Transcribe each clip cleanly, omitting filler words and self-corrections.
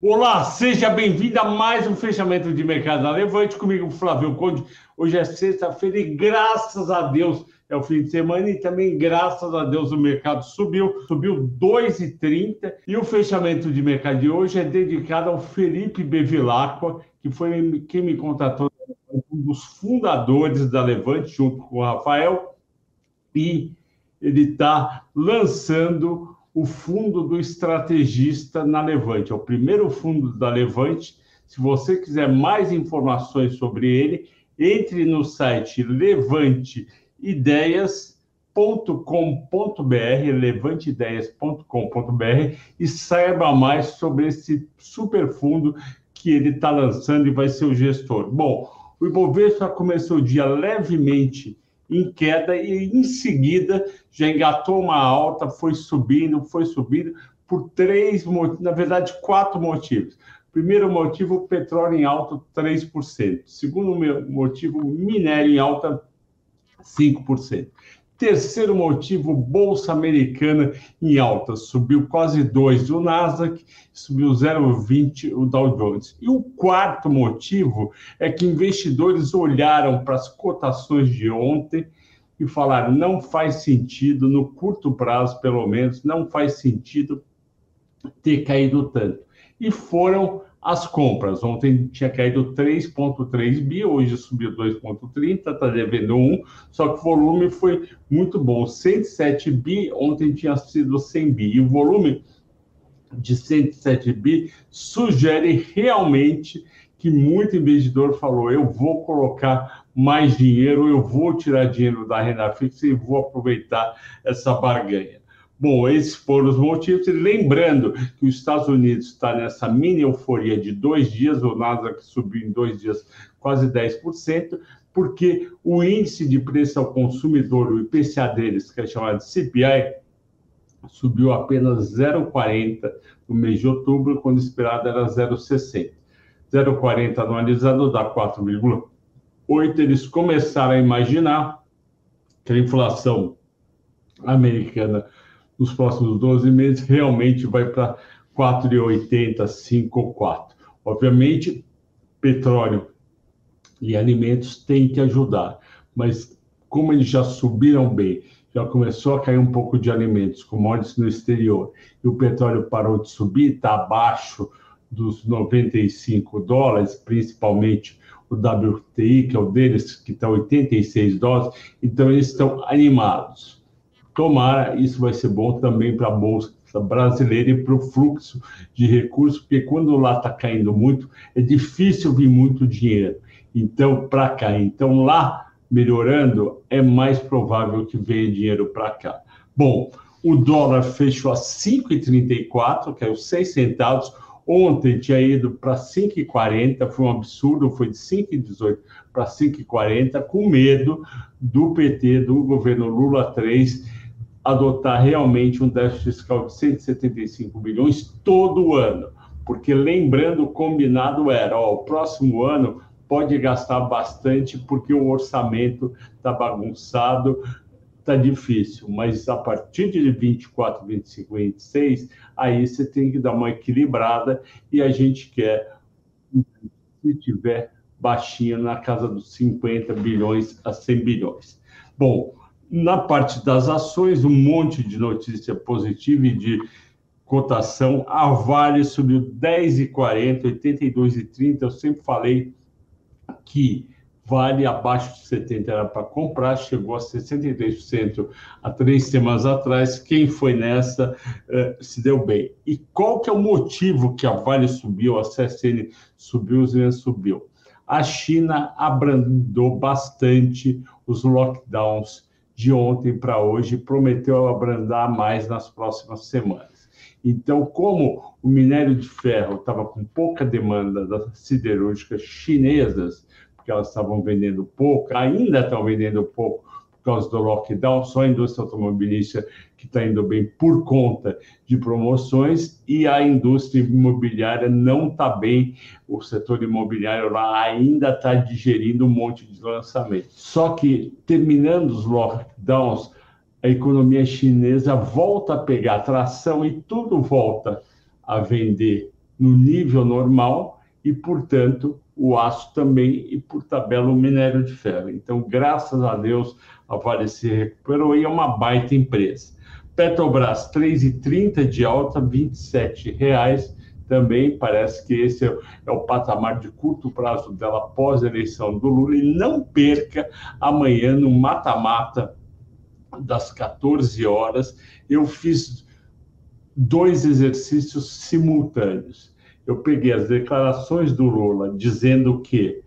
Olá, seja bem-vindo a mais um fechamento de mercado na Levante, comigo, Flávio Conde. Hoje é sexta-feira e graças a Deus é o fim de semana e também graças a Deus o mercado subiu 2,30 e o fechamento de mercado de hoje é dedicado ao Felipe Bevilacqua, que foi quem me contatou, um dos fundadores da Levante, junto com o Rafael, e ele está lançando o fundo do estrategista na Levante. É o primeiro fundo da Levante. Se você quiser mais informações sobre ele, entre no site levanteideias.com.br, levanteideias.com.br, e saiba mais sobre esse super fundo que ele está lançando e vai ser o gestor. Bom, o Ibovespa começou o dia levemente em queda e em seguida já engatou uma alta, foi subindo por na verdade, quatro motivos. Primeiro motivo, o petróleo em alta 3%. Segundo motivo, minério em alta 5%. Terceiro motivo, Bolsa Americana em alta, subiu quase 2%. O Nasdaq subiu 0,20% o Dow Jones. E o quarto motivo é que investidores olharam para as cotações de ontem e falaram, não faz sentido, no curto prazo, pelo menos, não faz sentido ter caído tanto. E foram as compras. Ontem tinha caído 3,3 bi, hoje subiu 2,30, está devendo 1, só que o volume foi muito bom. 107 bi, ontem tinha sido 100 bi. E o volume de 107 bi sugere realmente que muito investidor falou, eu vou colocar mais dinheiro, eu vou tirar dinheiro da renda fixa e vou aproveitar essa barganha. Bom, esses foram os motivos. E lembrando que os Estados Unidos está nessa mini euforia de 2 dias, o Nasdaq subiu em 2 dias quase 10%, porque o índice de preço ao consumidor, o IPCA deles, que é chamado de CPI, subiu apenas 0,40 no mês de outubro, quando esperado era 0,60. 0,40 anualizado dá 4,8. Eles começaram a imaginar que a inflação americana nos próximos 12 meses realmente vai para 4,80, 5 ou 4. Obviamente, petróleo e alimentos têm que ajudar, mas como eles já subiram bem, já começou a cair um pouco de alimentos, commodities no exterior, e o petróleo parou de subir, está abaixo dos $95, principalmente o WTI, que é o deles, que está $86, então eles estão animados. Tomara, isso vai ser bom também para a Bolsa brasileira e para o fluxo de recursos, porque quando lá está caindo muito, é difícil vir muito dinheiro. Então, para cá. Então, lá, melhorando, é mais provável que venha dinheiro para cá. Bom, o dólar fechou a 5,34, caiu 6 centavos. Ontem tinha ido para 5,40, foi um absurdo, foi de 5,18 para 5,40, com medo do PT, do governo Lula 3, adotar realmente um déficit fiscal de 175 bilhões todo ano, porque lembrando, o combinado era, o próximo ano pode gastar bastante porque o orçamento está bagunçado, está difícil, mas a partir de 24, 25, 26, aí você tem que dar uma equilibrada e a gente quer, se tiver baixinho, na casa dos 50 bilhões a 100 bilhões. Bom, na parte das ações, um monte de notícia positiva e de cotação. A Vale subiu 10,40, 82,30. Eu sempre falei que Vale abaixo de 70 era para comprar, chegou a 63% há 3 semanas atrás. Quem foi nessa se deu bem. E qual que é o motivo que a Vale subiu, a CSN subiu, o Zena subiu? A China abrandou bastante os lockdowns de ontem para hoje, prometeu abrandar mais nas próximas semanas. Então, como o minério de ferro estava com pouca demanda das siderúrgicas chinesas, porque elas estavam vendendo pouco, ainda estão vendendo pouco por causa do lockdown, só a indústria automobilística que está indo bem por conta de promoções, e a indústria imobiliária não está bem, o setor imobiliário lá ainda está digerindo um monte de lançamentos. Só que, terminando os lockdowns, a economia chinesa volta a pegar tração e tudo volta a vender no nível normal e, portanto, o aço também e, por tabela, o minério de ferro. Então, graças a Deus, a Vale se recuperou e é uma baita empresa. Petrobras, 3,30 de alta, R$ 27. Também parece que esse é o patamar de curto prazo dela após a eleição do Lula. E não perca amanhã no mata-mata das 14 horas. Eu fiz 2 exercícios simultâneos. Eu peguei as declarações do Lula dizendo que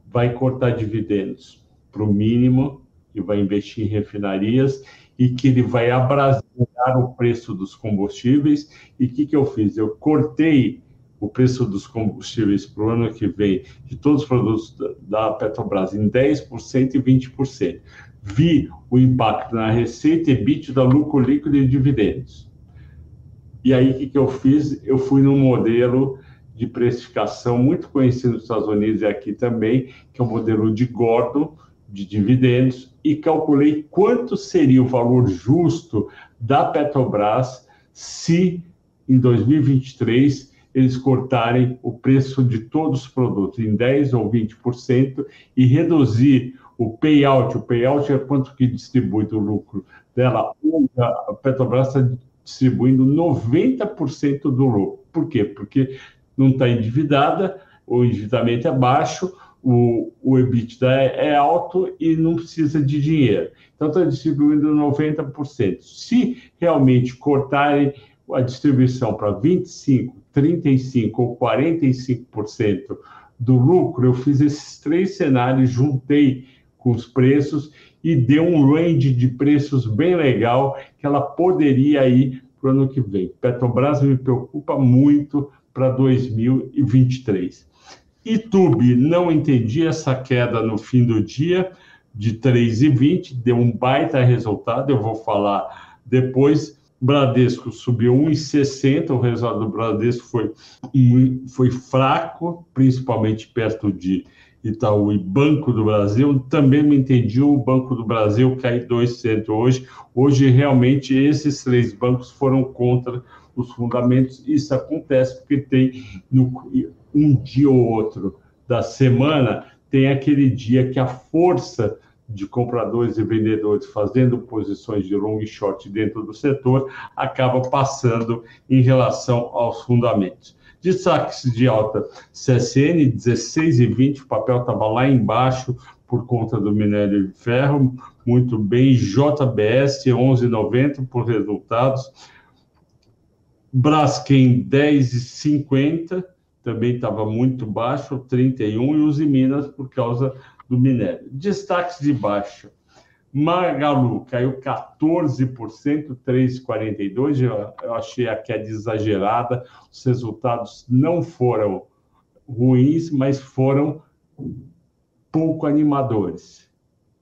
vai cortar dividendos para o mínimo e vai investir em refinarias e que ele vai abrasileirar o preço dos combustíveis. E o que eu fiz? Eu cortei o preço dos combustíveis para o ano que vem, de todos os produtos da Petrobras, em 10% e 20%. Vi o impacto na receita, EBITDA, lucro líquido e dividendos. E aí, o que eu fiz? Eu fui num modelo de precificação muito conhecido nos Estados Unidos e aqui também, que é o modelo de Gordon, de dividendos, e calculei quanto seria o valor justo da Petrobras se, em 2023, eles cortarem o preço de todos os produtos em 10% ou 20% e reduzir o payout. O payout é quanto que distribui do lucro dela. A Petrobras está distribuindo 90% do lucro. Por quê? Porque não está endividada, o endividamento é baixo, o EBITDA é alto e não precisa de dinheiro. Então, está distribuindo 90%. Se realmente cortarem a distribuição para 25%, 35% ou 45% do lucro, eu fiz esses 3 cenários, juntei com os preços e deu um range de preços bem legal que ela poderia ir para o ano que vem. Petrobras me preocupa muito para 2023. Itube, não entendi essa queda no fim do dia, de 3,20, deu um baita resultado, eu vou falar depois. Bradesco subiu 1,60, o resultado do Bradesco foi fraco, principalmente perto de Itaú e Banco do Brasil. Também me entendi, o Banco do Brasil cai 2% hoje. Hoje, realmente, esses 3 bancos foram contra os fundamentos. Isso acontece porque tem um dia ou outro da semana, tem aquele dia que a força de compradores e vendedores fazendo posições de long e short dentro do setor acaba passando em relação aos fundamentos. Destaques de alta, CSN 16,20, o papel estava lá embaixo por conta do minério de ferro, muito bem. JBS 11,90 por resultados. Braskem 10,50, também estava muito baixo, 31, e Uzi Minas por causa do minério. Destaques de baixa. Magalu caiu 14%, 3,42. Eu achei a queda exagerada. Os resultados não foram ruins, mas foram pouco animadores.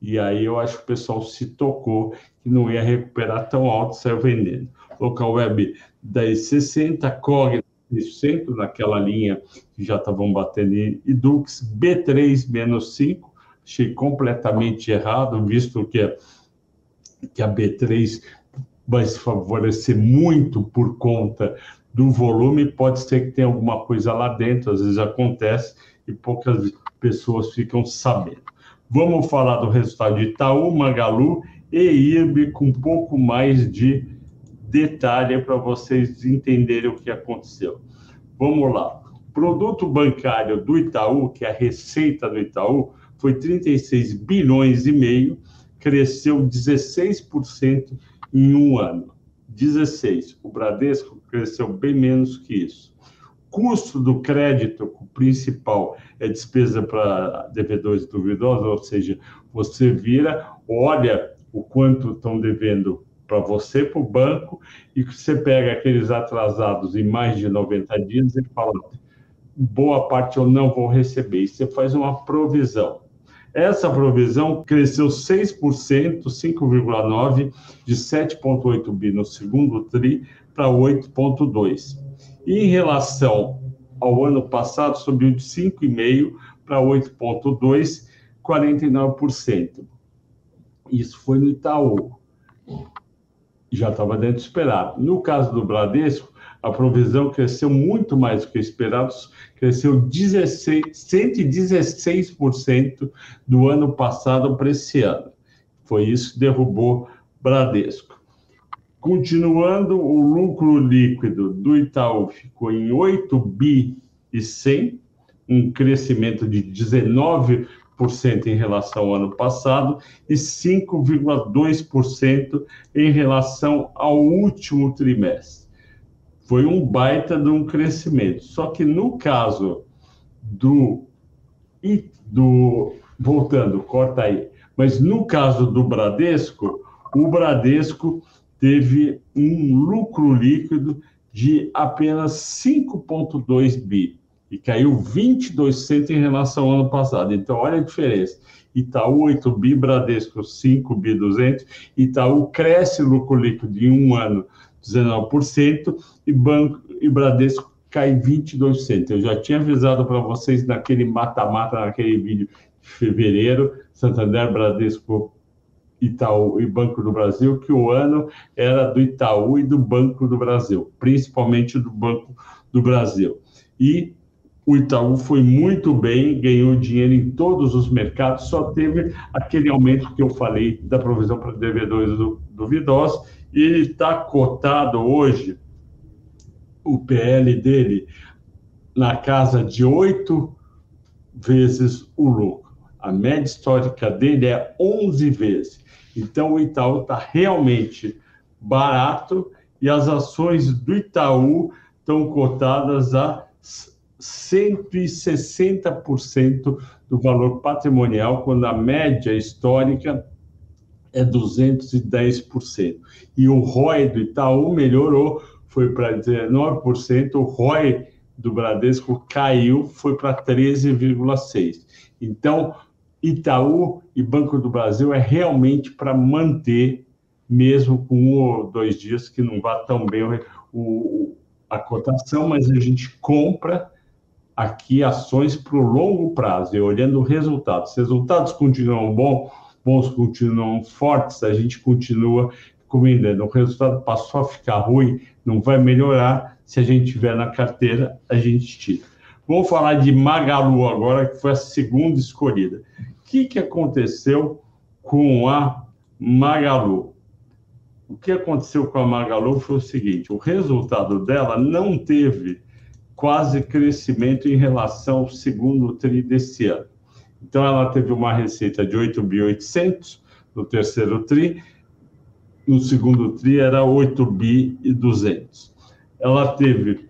E aí eu acho que o pessoal se tocou que não ia recuperar tão alto, saiu vendendo. Local Web 10,60, COG 100%, naquela linha que já estavam batendo em Dux, B3 menos 5, achei completamente errado, visto que a B3 vai se favorecer muito por conta do volume, pode ser que tenha alguma coisa lá dentro, às vezes acontece e poucas pessoas ficam sabendo. Vamos falar do resultado de Itaú, Magalu e IRB com um pouco mais de detalhe para vocês entenderem o que aconteceu. Vamos lá. Produto bancário do Itaú, que é a receita do Itaú, foi 36 bilhões e meio, cresceu 16% em um ano. 16. O Bradesco cresceu bem menos que isso. Custo do crédito principal é despesa para devedores duvidosos, ou seja, você vira, olha o quanto estão devendo para você, para o banco, e você pega aqueles atrasados em mais de 90 dias e fala, boa parte eu não vou receber, e você faz uma provisão. Essa provisão cresceu 6%, 5,9%, de 7,8 bi no segundo TRI para 8,2. E em relação ao ano passado, subiu de 5,5% para 8,2%, 49%. Isso foi no Itaú. Já estava dentro do esperado. No caso do Bradesco, a provisão cresceu muito mais do que esperado, cresceu 116% do ano passado para esse ano. Foi isso que derrubou Bradesco. Continuando, o lucro líquido do Itaú ficou em 8 bi e 100, um crescimento de 19% em relação ao ano passado e 5,2% em relação ao último trimestre. Foi um baita de um crescimento. Só que no caso voltando, corta aí, mas no caso do Bradesco, o Bradesco teve um lucro líquido de apenas 5,2 bi e caiu 22% em relação ao ano passado. Então, olha a diferença. Itaú 8 bi, Bradesco 5 bi 200. Itaú cresce o lucro líquido em um ano 19% e Bradesco cai 22%. Eu já tinha avisado para vocês naquele mata-mata, naquele vídeo de fevereiro, Santander, Bradesco, Itaú e Banco do Brasil, que o ano era do Itaú e do Banco do Brasil, principalmente do Banco do Brasil. E o Itaú foi muito bem, ganhou dinheiro em todos os mercados, só teve aquele aumento que eu falei da provisão para devedores duvidosos, e ele está cotado hoje, o PL dele, na casa de 8 vezes o lucro. A média histórica dele é 11 vezes. Então, o Itaú está realmente barato e as ações do Itaú estão cotadas a 160% do valor patrimonial, quando a média histórica é 210%. E o ROE do Itaú melhorou, foi para 19%, o ROE do Bradesco caiu, foi para 13,6%. Então, Itaú e Banco do Brasil é realmente para manter, mesmo com 1 ou 2 dias que não vá tão bem a cotação, mas a gente compra aqui ações para o longo prazo, e olhando os resultados. Se os resultados continuam bons, continuam fortes, a gente continua encomendando. O resultado passou a ficar ruim, não vai melhorar, se a gente tiver na carteira, a gente tira. Vamos falar de Magalu agora, que foi a segunda escolhida. O que aconteceu com a Magalu? O que aconteceu com a Magalu foi o seguinte, o resultado dela não teve quase crescimento em relação ao segundo TRI desse ano. Então, ela teve uma receita de 8.800 no terceiro TRI, no segundo TRI era 8.200. Ela teve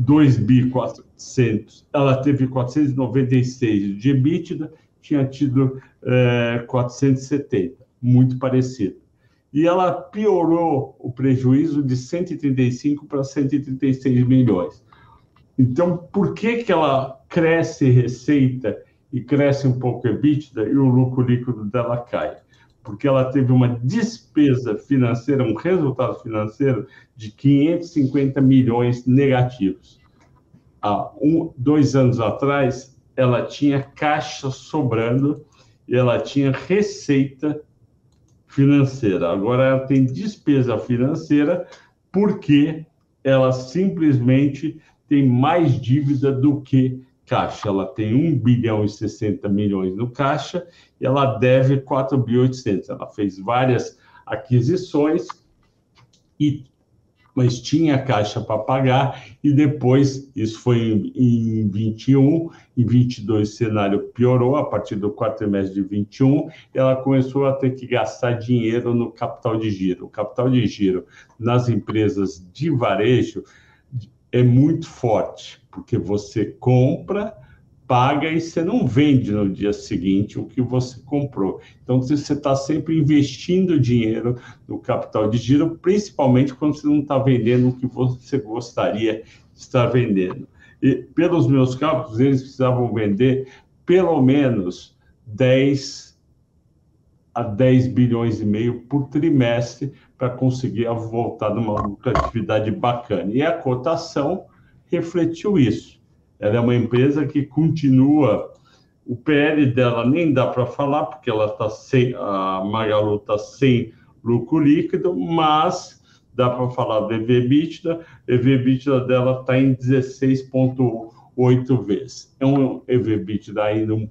2.400, ela teve 496 de EBITDA, tinha tido 470, muito parecido. E ela piorou o prejuízo de 135 para 136 milhões. Então, por que ela cresce receita e cresce um pouco EBITDA e o lucro líquido dela cai? Porque ela teve uma despesa financeira, um resultado financeiro de 550 milhões negativos. Há 2 anos atrás, ela tinha caixa sobrando e ela tinha receita financeira. Agora ela tem despesa financeira porque ela simplesmente tem mais dívida do que caixa. Ela tem 1 bilhão e 60 milhões no caixa e ela deve 4.800. Ela fez várias aquisições, mas tinha caixa para pagar, e depois, isso foi em 21, em 22 o cenário piorou, a partir do quarto trimestre de 21, ela começou a ter que gastar dinheiro no capital de giro. O capital de giro nas empresas de varejo é muito forte, porque você compra, paga e você não vende no dia seguinte o que você comprou. Então, você está sempre investindo dinheiro no capital de giro, principalmente quando você não está vendendo o que você gostaria de estar vendendo. E, pelos meus cálculos, eles precisavam vender pelo menos 10 a 10 bilhões e meio por trimestre para conseguir voltar numa lucratividade bacana. E a cotação refletiu isso. Ela é uma empresa que continua, o PL dela nem dá para falar, porque ela está sem, a Magalu está sem lucro líquido, mas dá para falar do EV/EBITDA. O EV/EBITDA dela está em 16,8 vezes. É um EV/EBITDA ainda um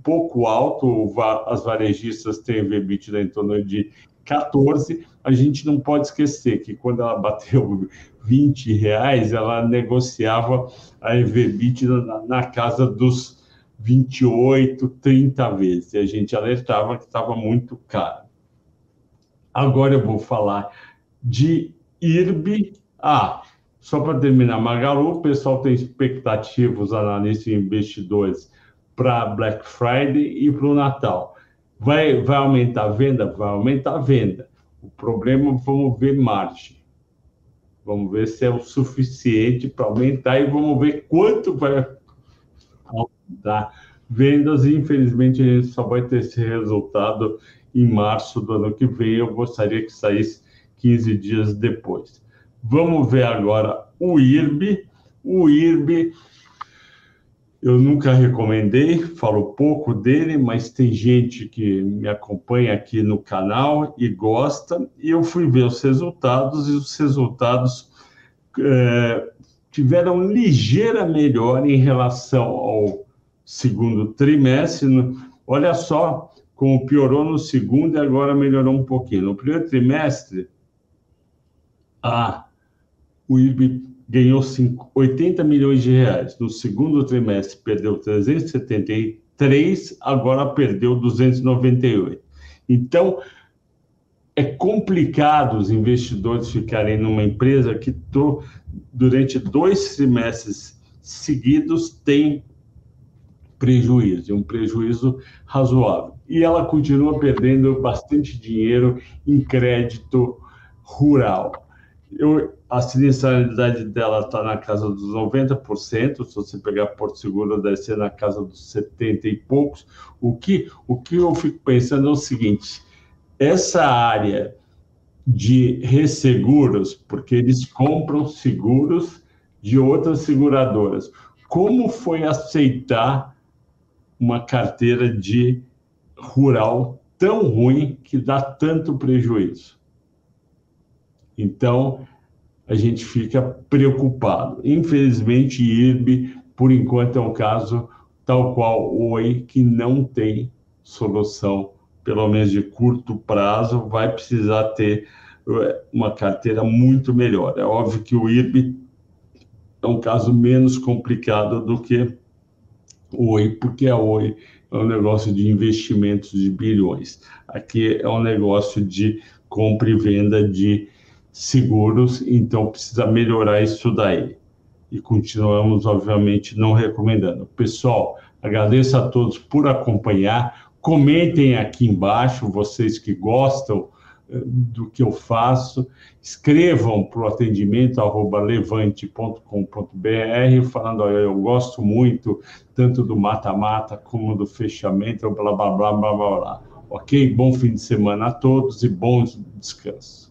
pouco alto, as varejistas têm EV/EBITDA em torno de 14. A gente não pode esquecer que quando ela bateu R$ 20, ela negociava a EV/EBITDA na casa dos 28, 30 vezes. E a gente alertava que estava muito caro. Agora eu vou falar de IRB. Só para terminar, Magalu, o pessoal tem expectativas, analistas e investidores, para Black Friday e para o Natal. Vai aumentar a venda? Vai aumentar a venda. O problema, vamos ver margem. Vamos ver se é o suficiente para aumentar e vamos ver quanto vai aumentar vendas. Infelizmente, a gente só vai ter esse resultado em março do ano que vem. Eu gostaria que saísse 15 dias depois. Vamos ver agora o IRB. O IRB, eu nunca recomendei, falo pouco dele, mas tem gente que me acompanha aqui no canal e gosta. E eu fui ver os resultados, e os resultados tiveram ligeira melhora em relação ao segundo trimestre. Olha só como piorou no segundo e agora melhorou um pouquinho. No primeiro trimestre, o IRB ganhou 80 milhões de reais. No segundo trimestre, perdeu 373, agora perdeu 298. Então, é complicado os investidores ficarem numa empresa que durante 2 trimestres seguidos tem prejuízo, um prejuízo razoável. E ela continua perdendo bastante dinheiro em crédito rural. A sinistralidade dela está na casa dos 90%, se você pegar Porto Seguro, deve ser na casa dos 70 e poucos. O que eu fico pensando é o seguinte: essa área de resseguros, porque eles compram seguros de outras seguradoras, como foi aceitar uma carteira de rural tão ruim que dá tanto prejuízo? Então, a gente fica preocupado. Infelizmente, IRB, por enquanto, é um caso tal qual o Oi, que não tem solução, pelo menos de curto prazo. Vai precisar ter uma carteira muito melhor. É óbvio que o IRB é um caso menos complicado do que o Oi, porque a Oi é um negócio de investimentos de bilhões. Aqui é um negócio de compra e venda de seguros, então precisa melhorar isso daí. E continuamos, obviamente, não recomendando. Pessoal, agradeço a todos por acompanhar. Comentem aqui embaixo, vocês que gostam do que eu faço. Escrevam para o atendimento @levante.com.br falando: olha, eu gosto muito tanto do mata-mata como do fechamento, blá, blá, blá, blá, blá, blá. Ok? Bom fim de semana a todos e bons descansos.